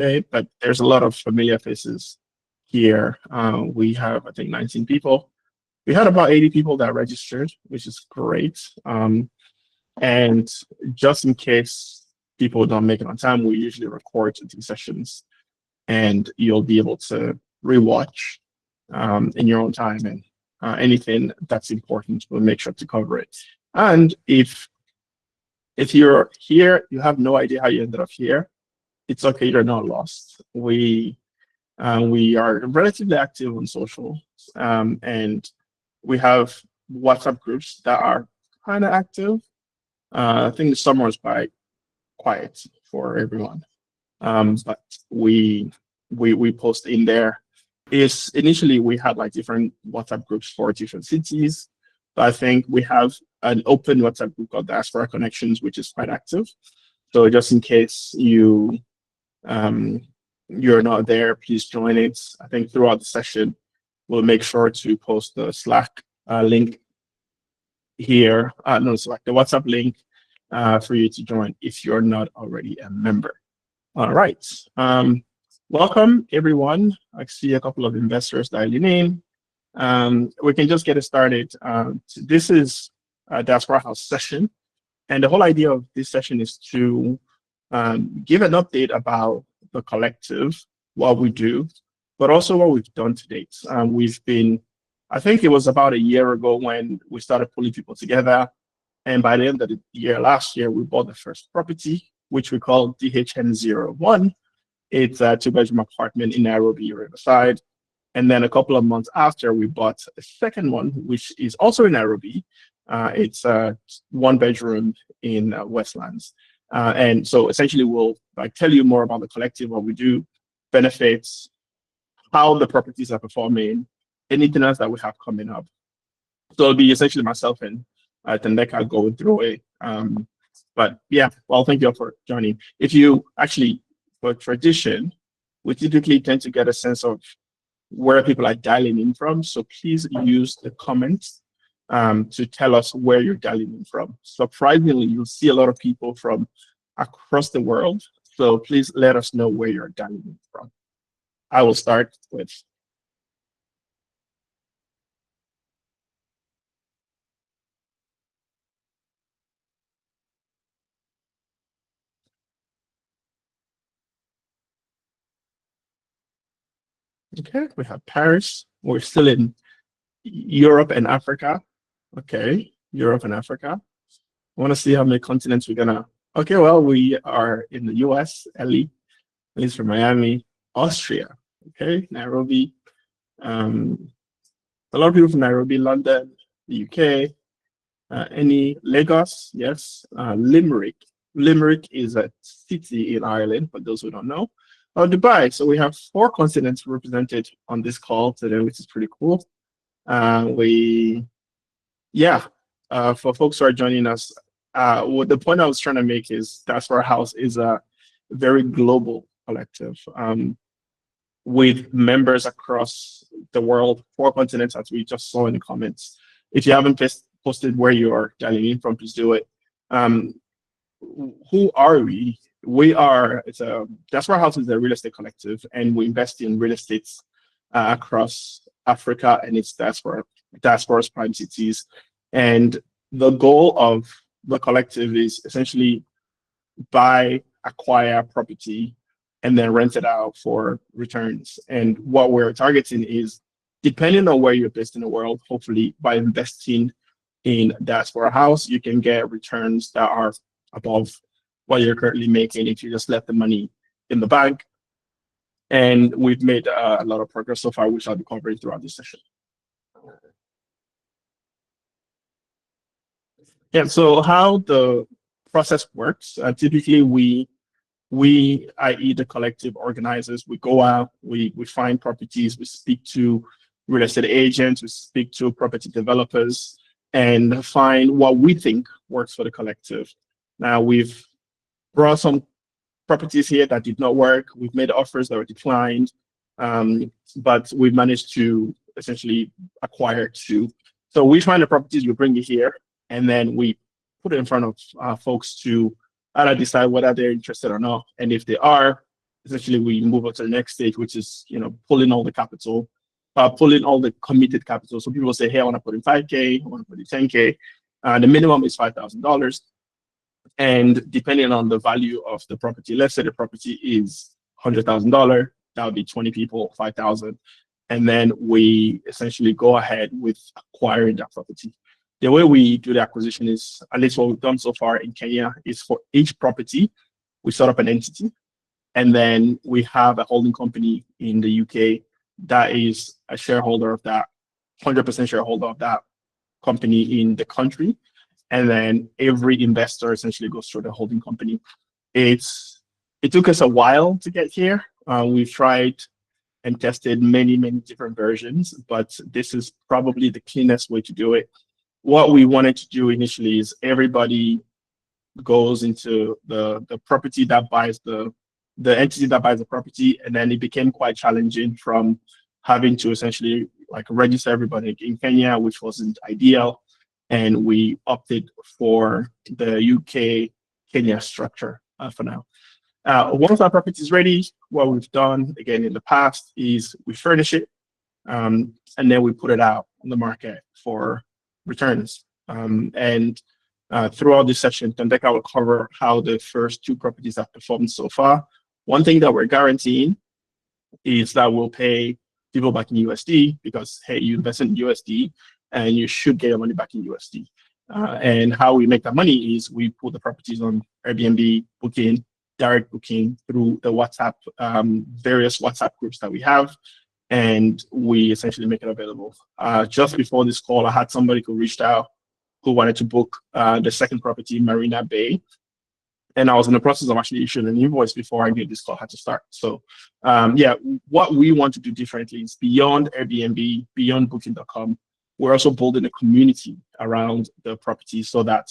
Okay, but there's a lot of familiar faces here. We have, I think, 19 people. We had about 80 people that registered, which is great. And just in case people don't make it on time, we usually record these sessions, and you'll be able to rewatch in your own time, and anything that's important, we'll make sure to cover it. And if you're here, you have no idea how you ended up here, it's okay, you're not lost. We are relatively active on social, and we have WhatsApp groups that are kind of active. I think the summer was quite quiet for everyone, but we post in there. Is initially we had like different WhatsApp groups for different cities, but I think we have an open WhatsApp group called Diaspora Connections, which is quite active. So just in case you're not there, please join it. I think throughout the session, we'll make sure to post the Slack link here. No, Slack, the WhatsApp link for you to join if you're not already a member. All right. Welcome, everyone. I see a couple of investors dialing in. We can just get it started. This is a Diaspora House session, and the whole idea of this session is to give an update about the collective, what we do, but also what we've done to date. We've been, I think it was about a year ago when we started pulling people together, and by the end of the year last year, we bought the first property, which we call DHN01. It's a 2-bedroom apartment in Nairobi, Riverside. And then a couple of months after, we bought a second one, which is also in Nairobi. It's a 1-bedroom in Westlands. And so essentially, we'll tell you more about the collective, what we do, benefits, how the properties are performing, anything else that we have coming up. So it'll be essentially myself and Thandeka going through it. But yeah, well, thank you all for joining. If you actually, for tradition, we typically tend to get a sense of where people are dialing in from. So please use the comments to tell us where you're dialing in from. Surprisingly, you'll see a lot of people from across the world. So please let us know where you're dialing in from. I will start with. Okay, we have Paris. We're still in Europe and Africa. Okay, Europe and Africa. I want to see how many continents we're gonna. Okay, well, we are in the US, Ellie. Ellie from Miami, Austria. Okay, Nairobi. A lot of people from Nairobi, London, the UK. Any Lagos? Yes. Limerick. Limerick is a city in Ireland, for those who don't know. Dubai. So we have 4 continents represented on this call today, which is pretty cool. For folks who are joining us, what the point I was trying to make is Diaspora House is a very global collective with members across the world, 4 continents, as we just saw in the comments. If you haven't posted where you are dialing in from, please do it. Who are we? Diaspora House is a real estate collective, and we invest in real estate across Africa and its diaspora's prime cities. And the goal of the collective is essentially buy, acquire property, and then rent it out for returns. And what we're targeting is, depending on where you're based in the world, hopefully by investing in Diaspora House, you can get returns that are above what you're currently making if you just left the money in the bank. And we've made a lot of progress so far, which I'll be covering throughout this session. Yeah, so how the process works, typically we, i.e. the collective organizers, we go out, we find properties, we speak to real estate agents, we speak to property developers, and find what we think works for the collective. Now, we've brought some properties here that did not work. We've made offers that were declined, but we've managed to essentially acquire 2. So we find the properties, we bring it here, and then we put it in front of folks to either decide whether they're interested or not. And if they are, essentially we move on to the next stage, which is, pulling all the capital, pulling all the committed capital. So people say, hey, I want to put in 5K, I want to put in 10K. The minimum is $5,000. And depending on the value of the property, let's say the property is $100,000, that would be 20 people, 5,000. And then we essentially go ahead with acquiring that property. The way we do the acquisition is, at least what we've done so far in Kenya, is for each property, we set up an entity. And then we have a holding company in the UK that is a shareholder of that, 100% shareholder of that company in the country. And then every investor essentially goes through the holding company. It took us a while to get here. We've tried and tested many, many different versions, but this is probably the cleanest way to do it. What we wanted to do initially is everybody goes into the property that buys the entity that buys the property, and then it became quite challenging from having to essentially like register everybody in Kenya, which wasn't ideal. And we opted for the UK Kenya structure for now. Once our property is ready, what we've done again in the past is we furnish it, and then we put it out on the market for returns. Throughout this session, Thandeka will cover how the first two properties have performed so far. One thing that we're guaranteeing is that we'll pay people back in USD because, hey, you invest in USD and you should get your money back in USD. And how we make that money is we put the properties on Airbnb, Booking, direct booking through the WhatsApp, various WhatsApp groups that we have, and we essentially make it available. Just before this call, I had somebody who reached out who wanted to book the second property, Marina Bay. And I was in the process of actually issuing an invoice before I knew this call had to start. So yeah, what we want to do differently is beyond Airbnb, beyond Booking.com, we're also building a community around the property so that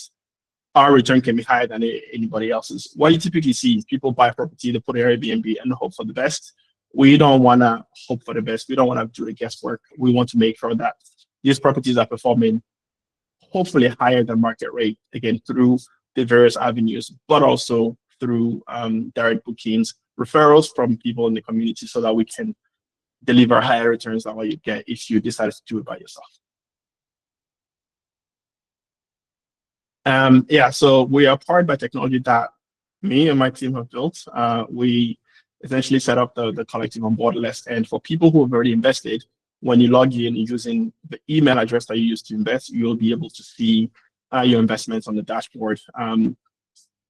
our return can be higher than anybody else's. What you typically see is people buy property, they put an Airbnb and hope for the best. We don't want to hope for the best. We don't want to do the guesswork. We want to make sure that these properties are performing hopefully higher than market rate, again, through the various avenues, but also through direct bookings, referrals from people in the community so that we can deliver higher returns than what you get if you decide to do it by yourself. Yeah, so we are powered by technology that me and my team have built. We essentially set up the collective on Borderless. And for people who have already invested, when you log in using the email address that you used to invest, you'll be able to see your investments on the dashboard.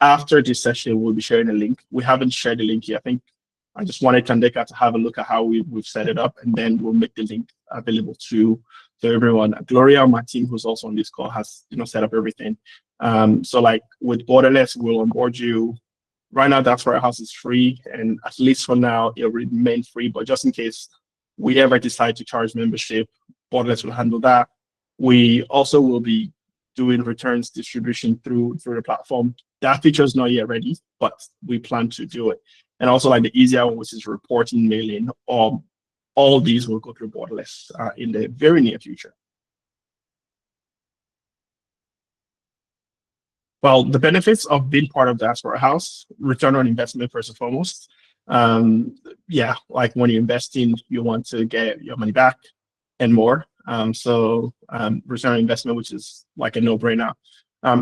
After this session, we'll be sharing a link. We haven't shared the link yet. I think I just wanted Thandeka to have a look at how we've set it up, and then we'll make the link available to everyone. Gloria, my team, who's also on this call, has set up everything. So like with Borderless, we'll onboard you. Right now, Diaspora House is free, and at least for now, it'll remain free. But just in case we ever decide to charge membership, Borderless will handle that. We also will be doing returns distribution through the platform. That feature is not yet ready, but we plan to do it. And also like the easier one, which is reporting, mailing, all these will go through Borderless in the very near future. Well, the benefits of being part of Diaspora House: return on investment first and foremost. Yeah, like when you invest in, you want to get your money back and more. So return on investment, which is like a no-brainer.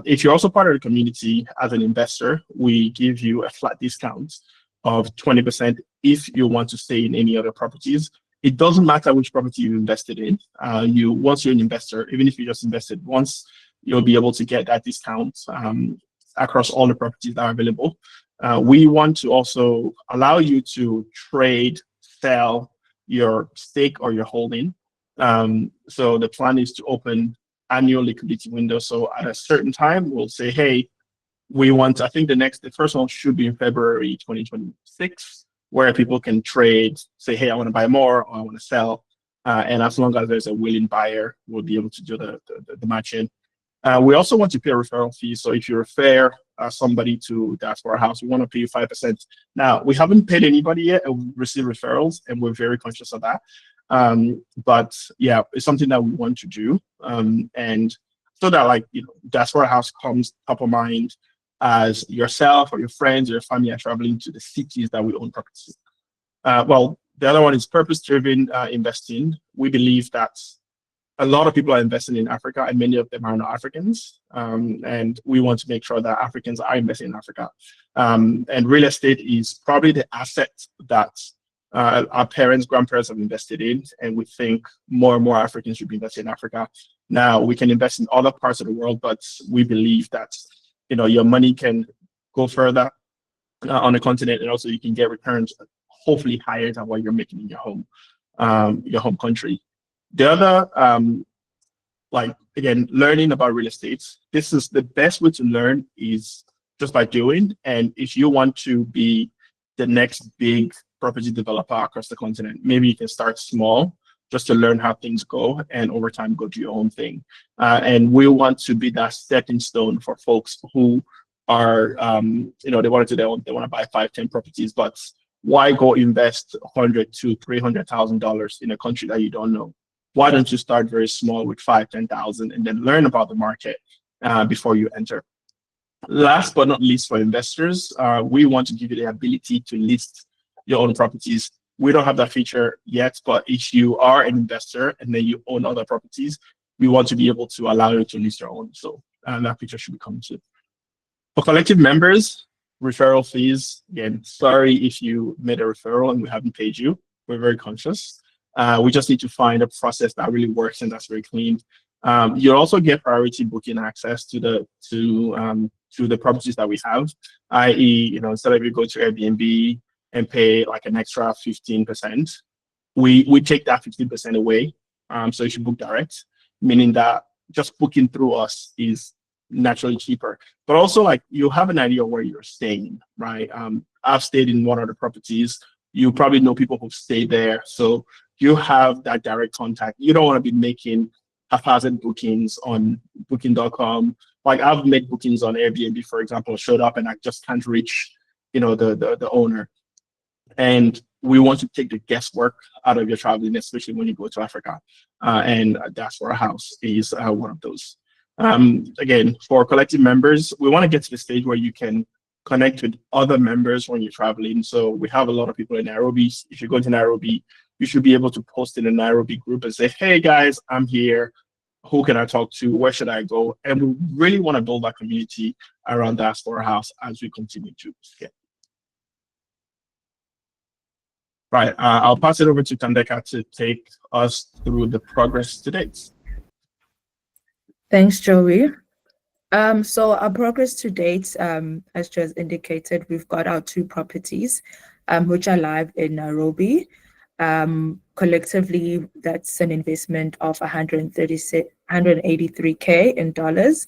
If you're also part of the community as an investor, we give you a flat discount of 20% if you want to stay in any other properties. It doesn't matter which property you invested in. Once you're an investor, even if you just invested once, you'll be able to get that discount across all the properties that are available. We want to also allow you to trade, sell your stake or your holding. So the plan is to open annual liquidity window. So at a certain time, we'll say, hey, we want, I think the first one should be in February 2026, where people can trade, say, hey, I want to buy more or I want to sell. And as long as there's a willing buyer, we'll be able to do the matching. We also want to pay a referral fee. So if you refer somebody to Diaspora House, we want to pay you 5%. Now, we haven't paid anybody yet, and we receive referrals, and we're very conscious of that. But yeah, it's something that we want to do. And so that Diaspora House comes top of mind as yourself or your friends or your family are traveling to the cities that we own properties. Well, the other one is purpose-driven investing. We believe that a lot of people are investing in Africa, and many of them are not Africans. And we want to make sure that Africans are investing in Africa. And real estate is probably the asset that our parents, grandparents have invested in, and we think more and more Africans should be investing in Africa. Now, we can invest in other parts of the world, but we believe that your money can go further on the continent, and also you can get returns hopefully higher than what you're making in your home country. The other, again, learning about real estate. This is the best way to learn is just by doing. And if you want to be the next big property developer across the continent, maybe you can start small just to learn how things go, and over time go do your own thing. And we want to be that stepping stone for folks who are, they want to buy 5, 10 properties, but why go invest $100,000 to $300,000 in a country that you don't know? Why don't you start very small with 5, 10,000 and then learn about the market before you enter? Last but not least, for investors, we want to give you the ability to list your own properties. We don't have that feature yet, but if you are an investor and then you own other properties, we want to be able to allow you to list your own. So that feature should be coming soon. For collective members, referral fees. Again, sorry if you made a referral and we haven't paid you. We're very conscious. We just need to find a process that really works and that's very clean. You'll also get priority booking access to the properties that we have, i.e., instead of you go to Airbnb and pay like an extra 15%, we take that 15% away. So you should book direct, meaning that just booking through us is naturally cheaper. But also, like, you have an idea of where you're staying, right? I've stayed in one of the properties. You probably know people who stay there, so you have that direct contact. You don't want to be making haphazard bookings on booking.com. Like, I've made bookings on Airbnb, for example, showed up and I just can't reach, the owner. And we want to take the guesswork out of your traveling, especially when you go to Africa. And Diaspora House is one of those. Again, for collective members, we want to get to the stage where you can connect with other members when you're traveling. So we have a lot of people in Nairobi. If you go to Nairobi, you should be able to post in a Nairobi group and say, hey guys, I'm here. Who can I talk to? Where should I go? And we really want to build that community around Diaspora House as we continue to scale. Right, I'll pass it over to Thandeka to take us through the progress to date. Thanks, Joey. So our progress to date, as Joe has indicated, we've got our 2 properties, which are live in Nairobi. Collectively, that's an investment of $183K in dollars.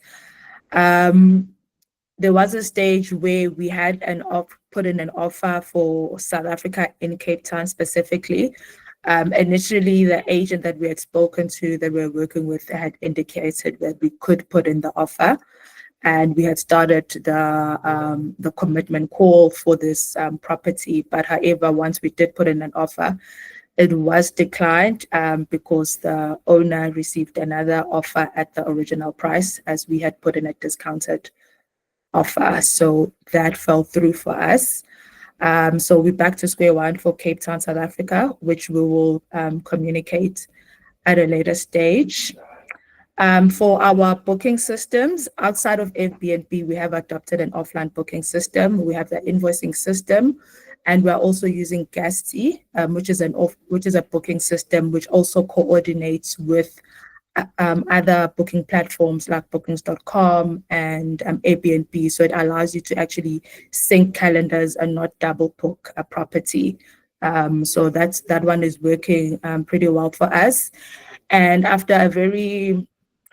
There was a stage where we had put in an offer for South Africa in Cape Town specifically. Initially, the agent that we had spoken to, that we were working with, had indicated that we could put in the offer, and we had started the commitment call for this property. But however, once we did put in an offer, it was declined because the owner received another offer at the original price, as we had put in a discounted offer. So that fell through for us. So we're back to square one for Cape Town, South Africa, which we will communicate at a later stage. For our booking systems, outside of Airbnb, we have adopted an offline booking system. We have the invoicing system, and we're also using Gasty, which is a booking system which also coordinates with other booking platforms like bookings.com and Airbnb. So it allows you to actually sync calendars and not double book a property. So that one is working pretty well for us. And after a very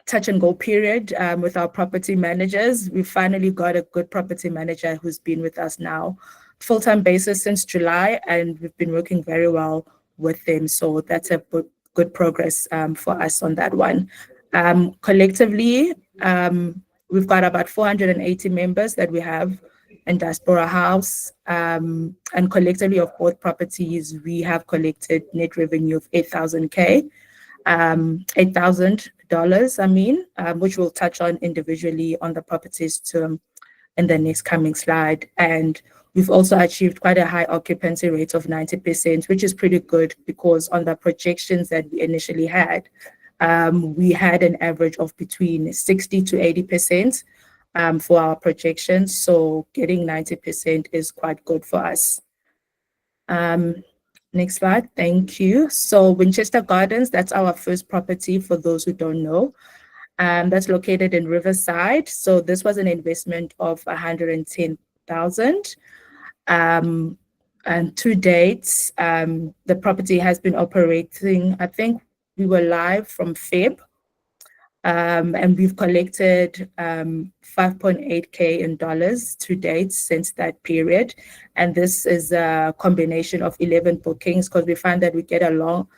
touch and go period with our property managers, we finally got a good property manager who's been with us now full-time basis since July, and we've been working very well with them. So that's a good progress for us on that one. Collectively, we've got about 480 members that we have in Diaspora House, and collectively of both properties, we have collected net revenue of $8,000, $8,000, which we'll touch on individually on the properties to in the next coming slide. And we've also achieved quite a high occupancy rate of 90%, which is pretty good because on the projections that we initially had, we had an average of between 60 to 80% for our projections. So getting 90% is quite good for us. Next slide, thank you. So Winchester Gardens, that's our first property for those who don't know. That's located in Riverside. So this was an investment of 110,000. And to date, the property has been operating, I think we were live from Feb. And we've collected 5.8K in dollars to date since that period. And this is a combination of 11 bookings because we find that we get a lot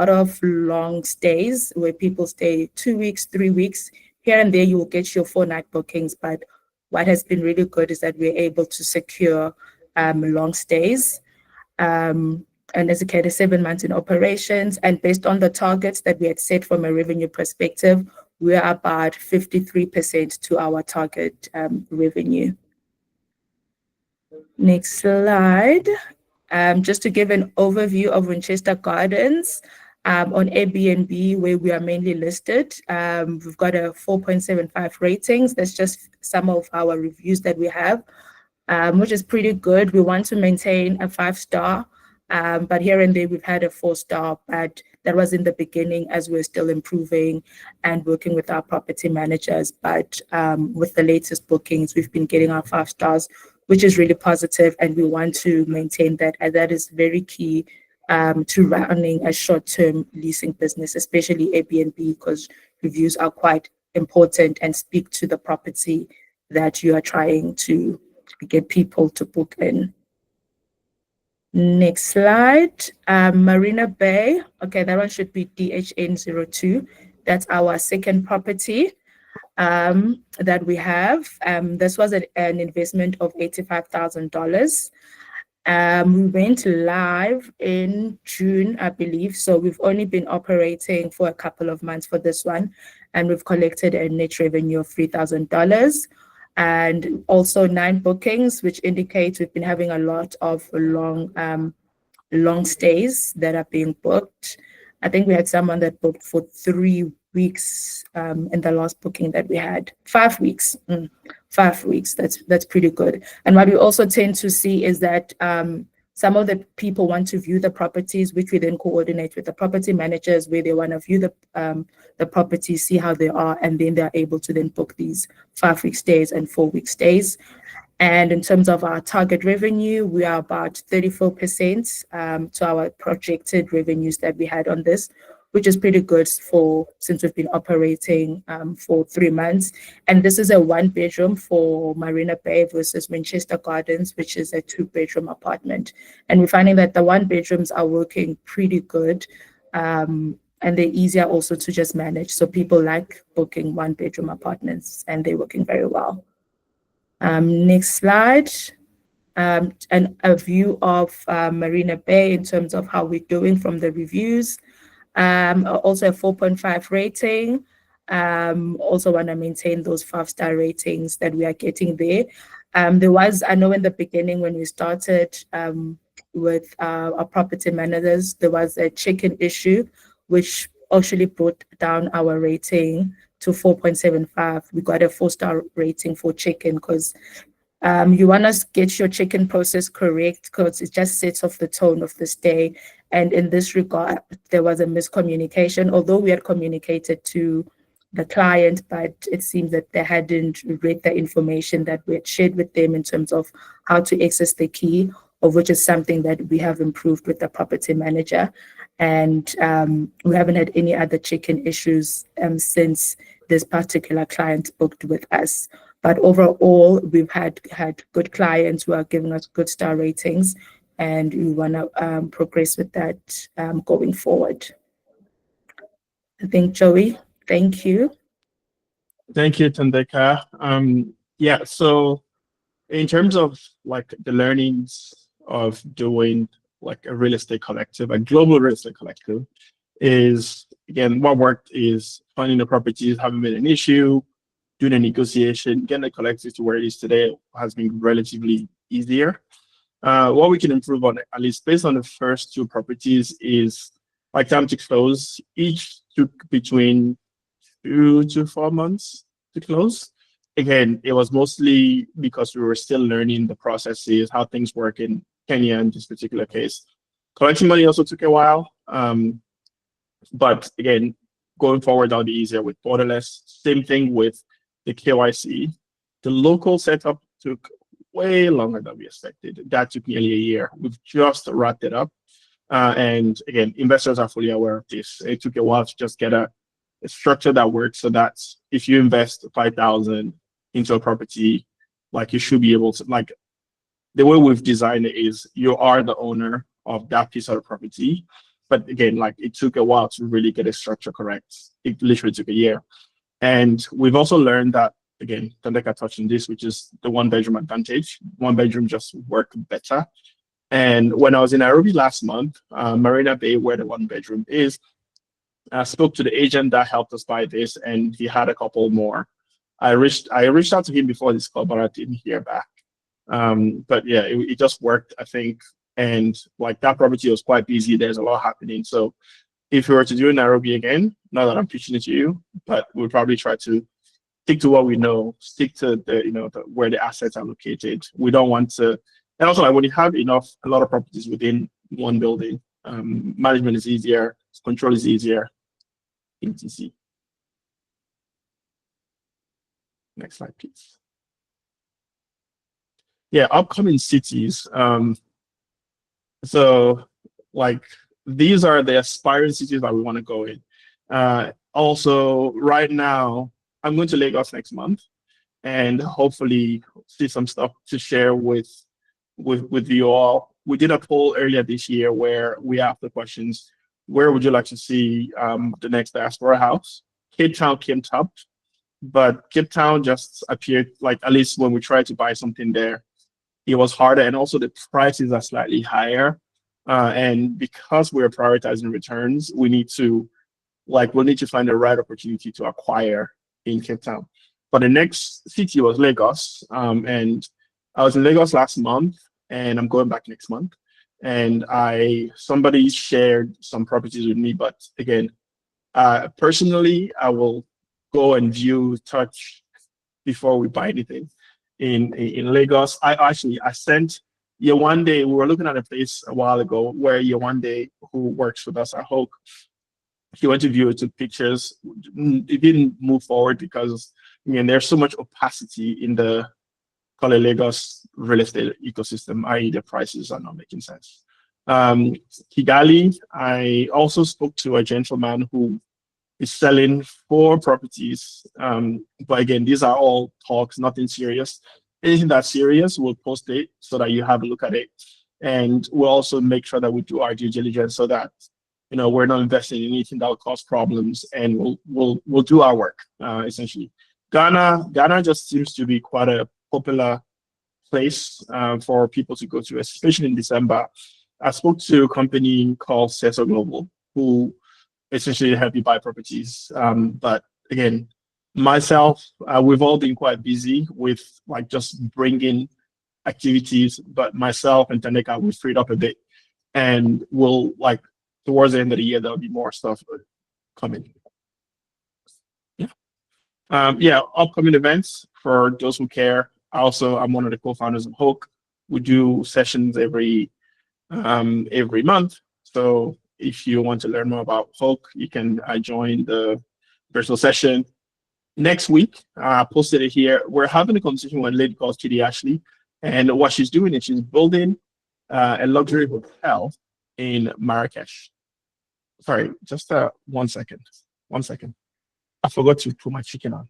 of long stays where people stay 2 weeks, 3 weeks. Here and there, you will get your 4-night bookings. But what has been really good is that we're able to secure long stays. And as a case, 7 months in operations. And based on the targets that we had set from a revenue perspective, we're about 53% to our target revenue. Next slide. Just to give an overview of Winchester Gardens, on Airbnb, where we are mainly listed, we've got a 4.75 ratings. That's just some of our reviews that we have, which is pretty good. We want to maintain a 5-star. But here and there, we've had a 4-star, but that was in the beginning as we're still improving and working with our property managers. But with the latest bookings, we've been getting our 5 stars, which is really positive, and we want to maintain that. And that is very key to running a short-term leasing business, especially Airbnb, because reviews are quite important and speak to the property that you are trying to get people to book in. Next slide, Marina Bay. Okay, that one should be DHN02. That's our second property that we have. This was an investment of $85,000. We went live in June, I believe. So we've only been operating for a couple of months for this one, and we've collected a net revenue of $3,000. And also 9 bookings, which indicates we've been having a lot of long stays that are being booked. I think we had someone that booked for 3 weeks in the last booking that we had. 5 weeks. 5 weeks. That's pretty good. And what we also tend to see is that some of the people want to view the properties, which we then coordinate with the property managers, where they want to view the property, see how they are, and then they're able to then book these 5-week stays and 4-week stays. And in terms of our target revenue, we are about 34% to our projected revenues that we had on this, which is pretty good since we've been operating for 3 months. And this is a 1-bedroom for Marina Bay versus Winchester Gardens, which is a 2-bedroom apartment. And we're finding that the 1-bedrooms are working pretty good, and they're easier also to just manage. So people like booking 1-bedroom apartments, and they're working very well. Next slide. And a view of Marina Bay in terms of how we're doing from the reviews. Also a 4.5 rating. Also want to maintain those 5-star ratings that we are getting there. There was, I know in the beginning when we started with our property managers, there was a chicken issue, which actually brought down our rating to 4.75. We got a 4-star rating for chicken because you want to get your chicken process correct because it just sets off the tone of the stay. And in this regard, there was a miscommunication, although we had communicated to the client, but it seems that they hadn't read the information that we had shared with them in terms of how to access the key, of which is something that we have improved with the property manager. And we haven't had any other chicken issues since this particular client booked with us. But overall, we've had good clients who are giving us good star ratings, and we want to progress with that going forward. I think, Joey, thank you. Thank you, Thandeka. Yeah, so in terms of like the learnings of doing like a real estate collective, a global real estate collective, is again, what worked is finding the properties haven't been an issue. doing a negotiation, getting the collective to where it is today has been relatively easier. What we can improve on, at least based on the first two properties, is like time to close. Each took between 2 to 4 months to close. Again, it was mostly because we were still learning the processes, how things work in Kenya in this particular case. Collecting money also took a while. But again, going forward, that'll be easier with borderless. Same thing with the KYC. The local setup took way longer than we expected. That took nearly a year. We've just wrapped it up. And again, investors are fully aware of this. It took a while to just get a structure that works so that if you invest 5,000 into a property, like you should be able to, like the way we've designed it is you are the owner of that piece of the property. But again, like it took a while to really get a structure correct. It literally took a year. And we've also learned that, again, Thandeka touched on this, which is the one bedroom advantage. One bedroom just worked better. And when I was in Nairobi last month, Marina Bay, where the one bedroom is, I spoke to the agent that helped us buy this, and he had a couple more. I reached out to him before this call, but I didn't hear back. But yeah, it just worked, I think. And like that property was quite busy. There's a lot happening. So if we were to do Nairobi again, not that I'm pitching it to you, but we'll probably try to stick to what we know, stick to the where the assets are located. We don't want to, and also like when you have a lot of properties within one building, management is easier, control is easier, etc. Next slide, please. Yeah, upcoming cities. So like these are the aspiring cities that we want to go in. Also, right now, I'm going to Lagos next month, and hopefully see some stuff to share with you all. We did a poll earlier this year where we asked the questions: where would you like to see the next Diaspora House? Cape Town came top, but Cape Town just appeared, like at least when we tried to buy something there, it was harder, and also the prices are slightly higher. And because we're prioritizing returns, we'll need to find the right opportunity to acquire in Cape Town. But the next city was Lagos, and I was in Lagos last month, and I'm going back next month. And somebody shared some properties with me, but again, personally, I will go and view, touch before we buy anything. In Lagos, I sent Yewande. We were looking at a place a while ago where Yewande, who works with us at Hoke, he went to view it, took pictures. It didn't move forward because there's so much opacity in the Lagos real estate ecosystem, i.e. the prices are not making sense. Kigali, I also spoke to a gentleman who is selling 4 properties. But again, these are all talks, nothing serious. Anything that's serious, we'll post it so that you have a look at it. And we'll also make sure that we do our due diligence so that we're not investing in anything that will cause problems, and we'll do our work, essentially. Ghana just seems to be quite a popular place for people to go to, especially in December. I spoke to a company called Seso Global, who essentially help you buy properties. But again, myself, we've all been quite busy with like just bringing activities, but myself and Thandeka, we freed up a bit, and we'll like towards the end of the year, there'll be more stuff coming. Yeah. Upcoming events for those who care. I'm one of the co-founders of Hoke. We do sessions every month. So if you want to learn more about Hoke, you can join the virtual session. Next week, I posted it here. We're having a conversation with a lady called Chidi Ashley, and what she's doing is she's building a luxury hotel in Marrakesh. Sorry, just 1 second. 1 second. I forgot to put my chicken on.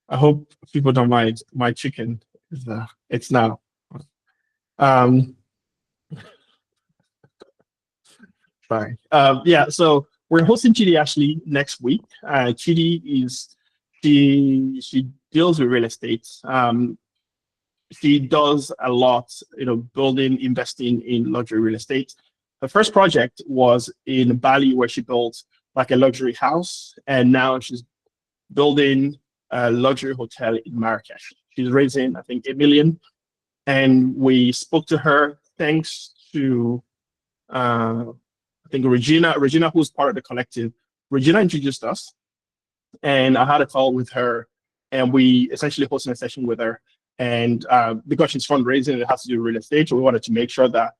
I hope people don't mind. My chicken is it's now. Fine. Yeah, so we're hosting Chidi Ashley next week. Chidi she deals with real estate. She does a lot, building, investing in luxury real estate. Her first project was in Bali, where she built like a luxury house, and now she's building a luxury hotel in Marrakesh. She's raising, I think, 8 million. And we spoke to her thanks to, I think, Regina, who's part of the collective. Regina introduced us, and I had a call with her, and we essentially hosted a session with her. And because she's fundraising, it has to do with real estate, so we wanted to make sure that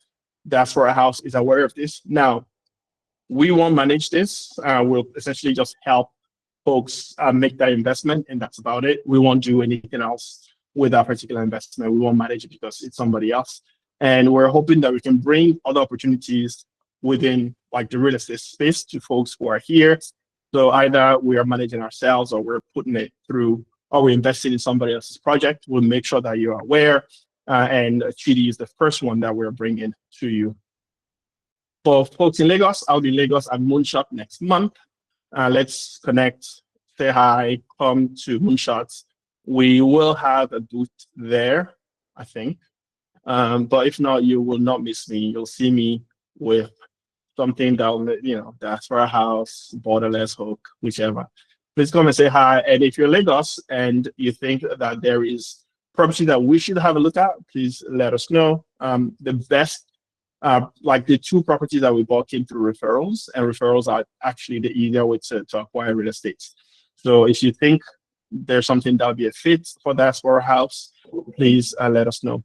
Diaspora House is aware of this. Now, we won't manage this. We'll essentially just help folks make that investment, and that's about it. We won't do anything else with that particular investment. We won't manage it because it's somebody else. And we're hoping that we can bring other opportunities within like the real estate space to folks who are here. So either we are managing ourselves, or we're putting it through, or we're investing in somebody else's project. We'll make sure that you're aware. And Chidi is the first one that we're bringing to you. For folks in Lagos, I'll be in Lagos at Moonshot next month. Let's connect, say hi, come to Moonshots. We will have a booth there, I think. But if not, you will not miss me. You'll see me with something that will, Diaspora House, Borderless, Hook, whichever. Please come and say hi. And if you're in Lagos and you think that there is property that we should have a look at, please let us know. The best, like the 2 properties that we bought came through referrals, and referrals are actually the easier way to acquire real estate. So if you think there's something that would be a fit for Diaspora House, please let us know.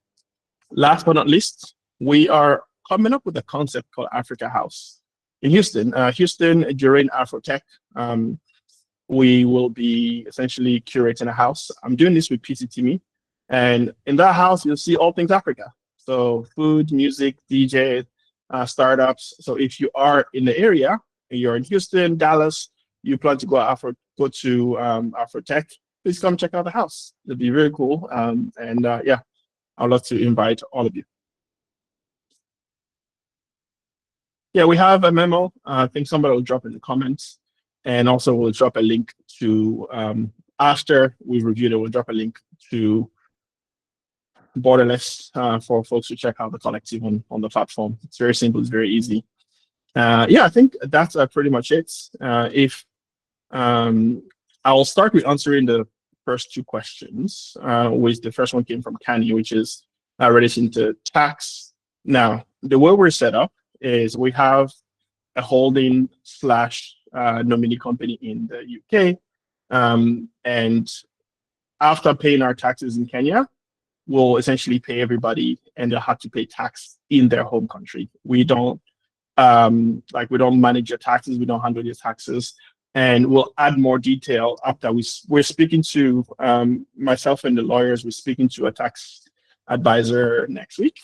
Last but not least, we are coming up with a concept called Africa House in Houston. Houston, during AfroTech, we will be essentially curating a house. I'm doing this with PCTME, and in that house, you'll see all things Africa. So food, music, DJ, startups. So if you are in the area, and you're in Houston, Dallas, you plan to go to AfroTech, please come check out the house. It'll be very cool. Yeah, I'd love to invite all of you. Yeah, we have a memo. I think somebody will drop in the comments, and also we'll drop a link to, after we reviewed it, we'll drop a link to Borderless for folks to check out the collective on the platform. It's very simple, it's very easy. Yeah, I think that's pretty much it. I'll start with answering the first 2 questions, which the first one came from Kanye, which is relating to tax. Now, the way we're set up is we have a holding / nominee company in the UK. And after paying our taxes in Kenya, we'll essentially pay everybody, and they'll have to pay tax in their home country. We don't manage your taxes, we don't handle your taxes. And we'll add more detail after we're speaking to myself and the lawyers. We're speaking to a tax advisor next week.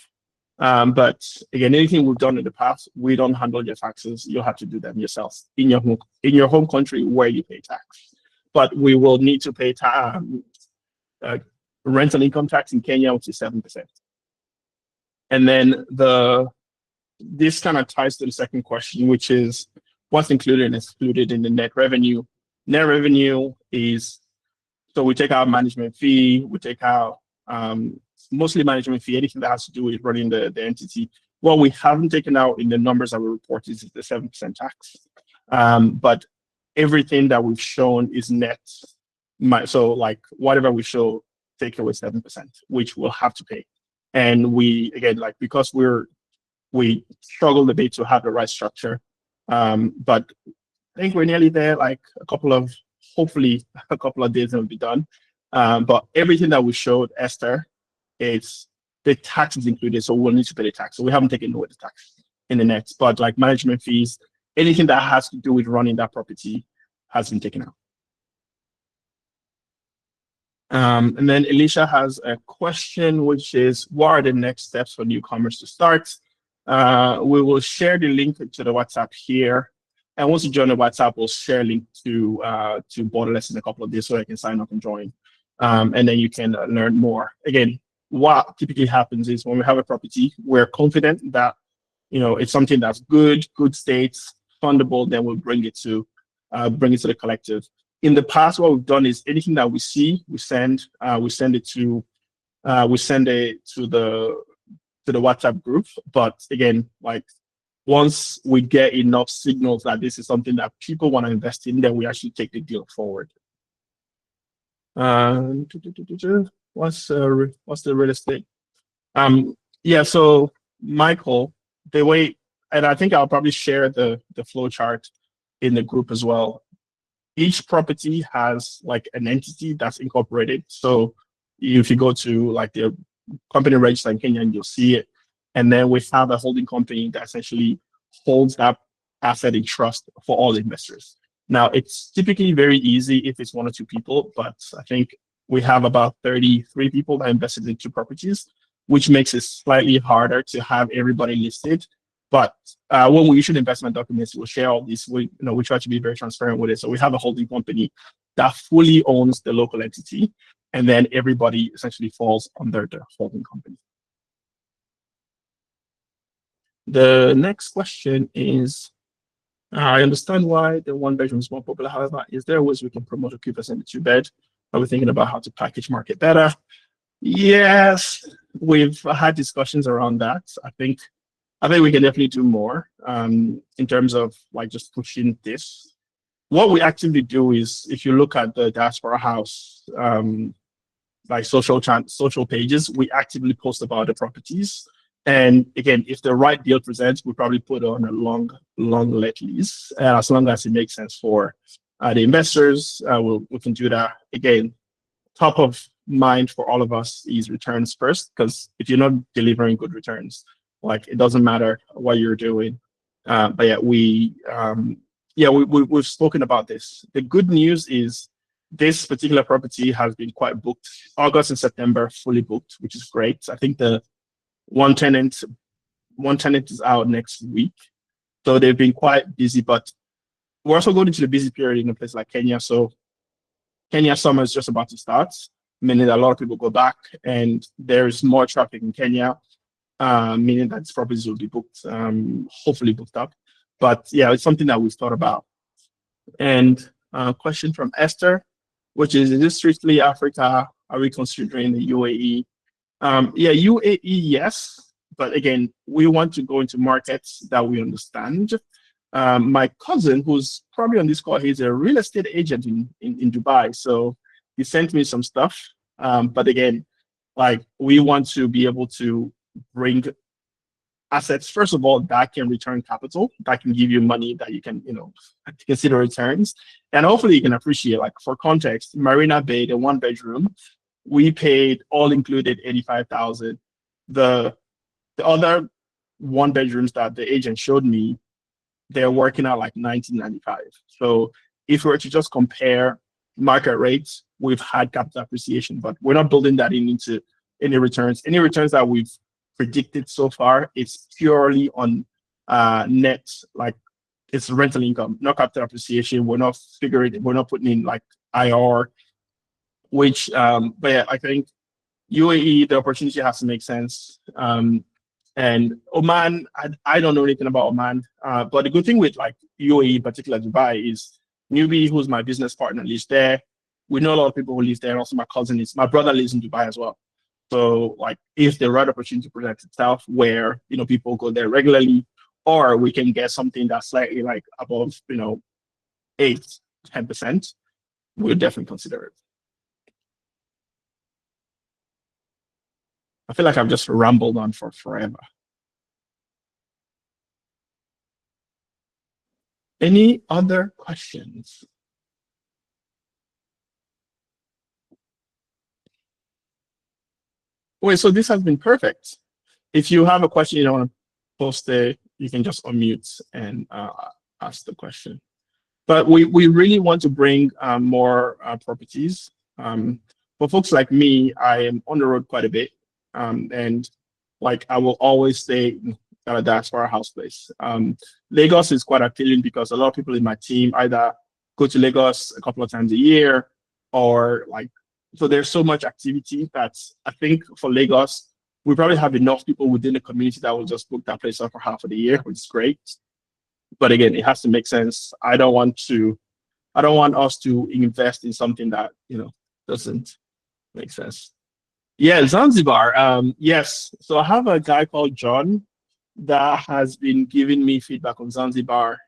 But again, anything we've done in the past, we don't handle your taxes. You'll have to do them yourselves in your home country where you pay tax. But we will need to pay rental income tax in Kenya, which is 7%. And then this kind of ties to the second question, which is what's included and excluded in the net revenue. Net revenue is, so we take out management fee, we take out mostly management fee, anything that has to do with running the entity. What we haven't taken out in the numbers that we report is the 7% tax. But everything that we've shown is net. So like whatever we show, take away 7%, which we'll have to pay. And we, again, like, because we struggled a bit to have the right structure, but I think we're nearly there, like hopefully a couple of days and we'll be done. But everything that we showed Esther, it's the tax is included, so we'll need to pay the tax. So we haven't taken away the tax in the net, but like management fees, anything that has to do with running that property has been taken out. And then Alicia has a question, which is, what are the next steps for newcomers to start? We will share the link to the WhatsApp here. And once you join the WhatsApp, we'll share a link to Borderless in a couple of days so you can sign up and join. And then you can learn more. Again, what typically happens is when we have a property, we're confident that it's something that's good state, fundable, then we'll bring it to the collective. in the past, what we've done is anything that we see, we send it to the WhatsApp group. But again, like once we get enough signals that this is something that people want to invest in, then we actually take the deal forward. What's the real estate? Yeah, so Michael, the way, and I think I'll probably share the flow chart in the group as well. Each property has like an entity that's incorporated. So if you go to like the company register in Kenya, you'll see it. And then we have a holding company that essentially holds that asset in trust for all the investors. Now, it's typically very easy if it's 1 or 2 people, but I think we have about 33 people that invested in 2 properties, which makes it slightly harder to have everybody listed. But when we issue the investment documents, we'll share all this. We try to be very transparent with it. So we have a holding company that fully owns the local entity, and then everybody essentially falls under the holding company. The next question is, I understand why the 1-bedroom is more popular. However, is there ways we can promote a 2% and 2-bed? Are we thinking about how to package market better? Yes, we've had discussions around that. I think we can definitely do more in terms of like just pushing this. What we actively do is, if you look at the Diaspora House like social pages, we actively post about the properties. And again, if the right deal presents, we probably put on a long let lease, as long as it makes sense for the investors. We can do that. Again, top of mind for all of us is returns first, because if you're not delivering good returns, like it doesn't matter what you're doing. But yeah, we've spoken about this. The good news is this particular property has been quite booked. August and September fully booked, which is great. I think the one tenant is out next week, so they've been quite busy. But we're also going into the busy period in a place like Kenya. So Kenya summer is just about to start, meaning that a lot of people go back, and there's more traffic in Kenya, meaning that these properties will be booked, hopefully booked up. But yeah, it's something that we've thought about. And a question from Esther, which is this strictly Africa? Are we considering the UAE? Yeah, UAE, yes. But again, we want to go into markets that we understand. My cousin, who's probably on this call, he's a real estate agent in Dubai. So he sent me some stuff. But again, like we want to be able to bring assets, first of all, that can return capital, that can give you money that you can, consider returns. And hopefully you can appreciate, like for context, Marina Bay, the 1-bedroom, we paid all included 85,000. The other 1-bedrooms that the agent showed me, they're working at like 1995. So if we were to just compare market rates, we've had capital appreciation, but we're not building that into any returns. Any returns that we've predicted so far, it's purely on net, like it's rental income, not capital appreciation. We're not putting in like IR, which, but yeah, I think UAE, the opportunity has to make sense. And Oman, I don't know anything about Oman, but the good thing with like UAE, in particular Dubai, is Newbie, who's my business partner, lives there. We know a lot of people who live there. And also my brother lives in Dubai as well. So like if the right opportunity presents itself where, people go there regularly, or we can get something that's slightly like above, 8-10%, we'll definitely consider it. I feel like I've just rambled on for forever. Any other questions? Wait, so this has been perfect. If you have a question you don't want to post it, you can just unmute and ask the question. But we really want to bring more properties. For folks like me, I am on the road quite a bit. And like I will always stay at a diaspora house place. Lagos is quite appealing because a lot of people in my team either go to Lagos a couple of times a year, or like, so there's so much activity that I think for Lagos, we probably have enough people within the community that will just book that place up for half of the year, which is great. But again, it has to make sense. I don't want to I don't want us to invest in something that, doesn't make sense. Yeah, Zanzibar. Yes. So I have a guy called John that has been giving me feedback on Zanzibar.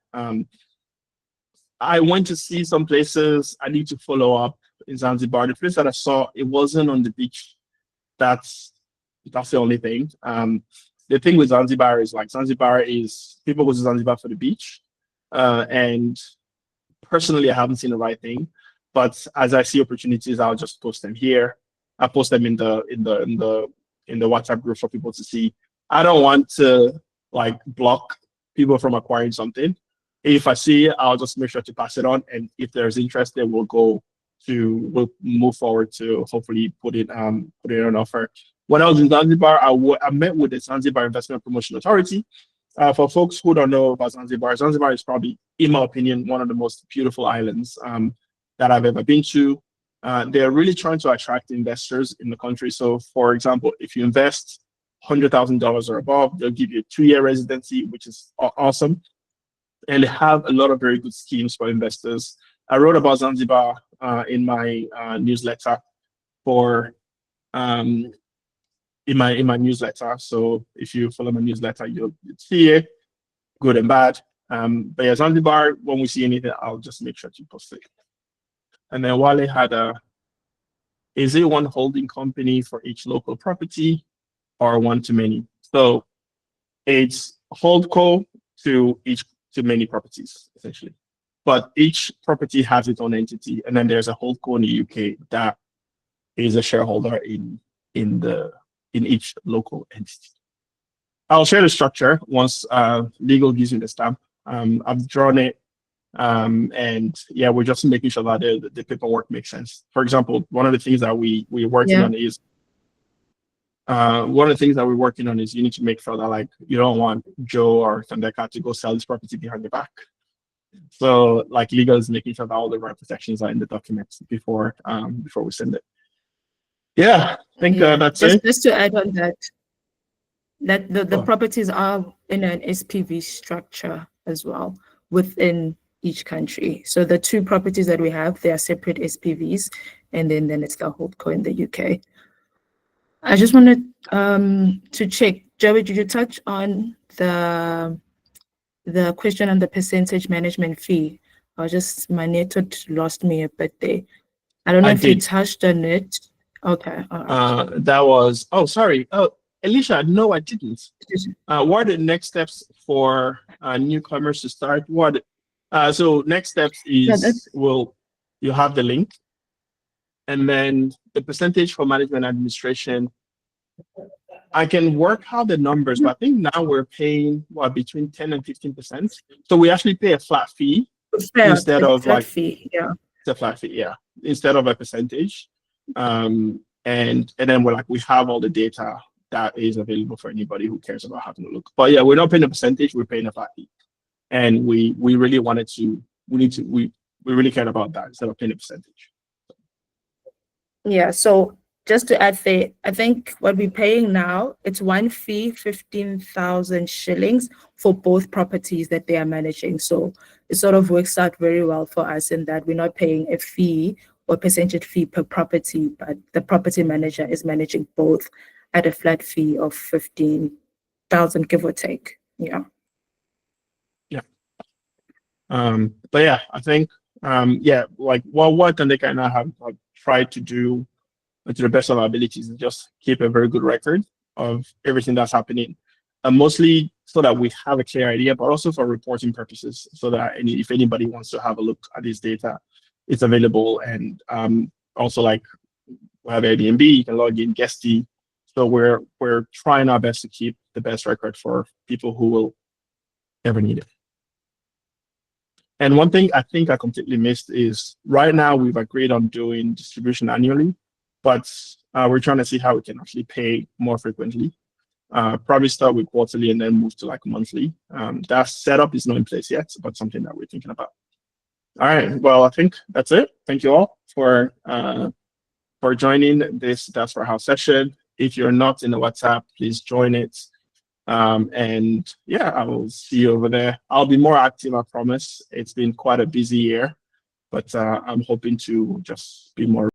I went to see some places. I need to follow up in Zanzibar. The place that I saw, it wasn't on the beach. That's the only thing. The thing with Zanzibar is Zanzibar is people go to Zanzibar for the beach, and personally, I haven't seen the right thing. But as I see opportunities, I'll just post them here. I post them in the WhatsApp group for people to see. I don't want to block people from acquiring something. If I see it, I'll just make sure to pass it on. And if there's interest, then we'll move forward to hopefully put it on offer. When I was in Zanzibar, I met with the Zanzibar Investment Promotion Authority. For folks who don't know about Zanzibar, Zanzibar is probably, in my opinion, one of the most beautiful islands that I've ever been to. They're really trying to attract investors in the country. So, for example, if you invest $100,000 or above, they'll give you a 2-year residency, which is awesome. And they have a lot of very good schemes for investors. I wrote about Zanzibar in my newsletter in my newsletter. So if you follow my newsletter, you'll see it, good and bad. But yeah, Zanzibar, when we see anything, I'll just make sure to post it. And then Wale had is it one holding company for each local property or one to many? So it's holdco to many properties, essentially. But each property has its own entity, and then there's a holdco in the UK that is a shareholder in each local entity. I'll share the structure once legal gives me the stamp. I've drawn it, and yeah, we're just making sure that the paperwork makes sense. For example, one of the things that we're working on is you need to make sure that you don't want Joe or Thandeka to go sell this property behind your back. So legal is making sure that all the right protections are in the documents before we send it. Yeah, I think that's it. Just to add on that the properties are in an SPV structure as well within each country. So the 2 properties that we have, they are separate SPVs, and then it's the holdco in the UK. I just wanted to check, Joey, did you touch on the question on the percentage management fee? My network lost me a bit there. I don't know if you touched on it. Okay. All right. That was, sorry. Oh, Alicia, no, I didn't. What are the next steps for newcomers to start? So next steps is you have the link, and then the percentage for management administration. I can work out the numbers, but I think now we're paying between 10 and 15%. So we actually pay a flat fee instead of fee, yeah. It's a flat fee, yeah, instead of a percentage. And then we have all the data that is available for anybody who cares about having a look. But yeah, we're not paying a percentage, we're paying a flat fee. And we really we really cared about that instead of paying a percentage. Yeah, so just to add there, I think what we're paying now, it's one fee, 15,000 shillings for both properties that they are managing. So it sort of works out very well for us in that we're not paying a fee or percentage fee per property, but the property manager is managing both at a flat fee of 15,000, give or take. Yeah. Yeah. But yeah, I think what Thandeka and I have tried to do to the best of our abilities is just keep a very good record of everything that's happening, and mostly so that we have a clear idea, but also for reporting purposes, so that if anybody wants to have a look at this data, it's available. And also we have Airbnb, you can log in, Guesty. So we're trying our best to keep the best record for people who will ever need it. And one thing I think I completely missed is right now we've agreed on doing distribution annually, but we're trying to see how we can actually pay more frequently. Probably start with quarterly and then move to monthly. That setup is not in place yet, but something that we're thinking about. All right, well, I think that's it. Thank you all for joining this Diaspora House session. If you're not in the WhatsApp, please join it. And yeah, I will see you over there. I'll be more active, I promise. It's been quite a busy year. but I'm hoping to just be more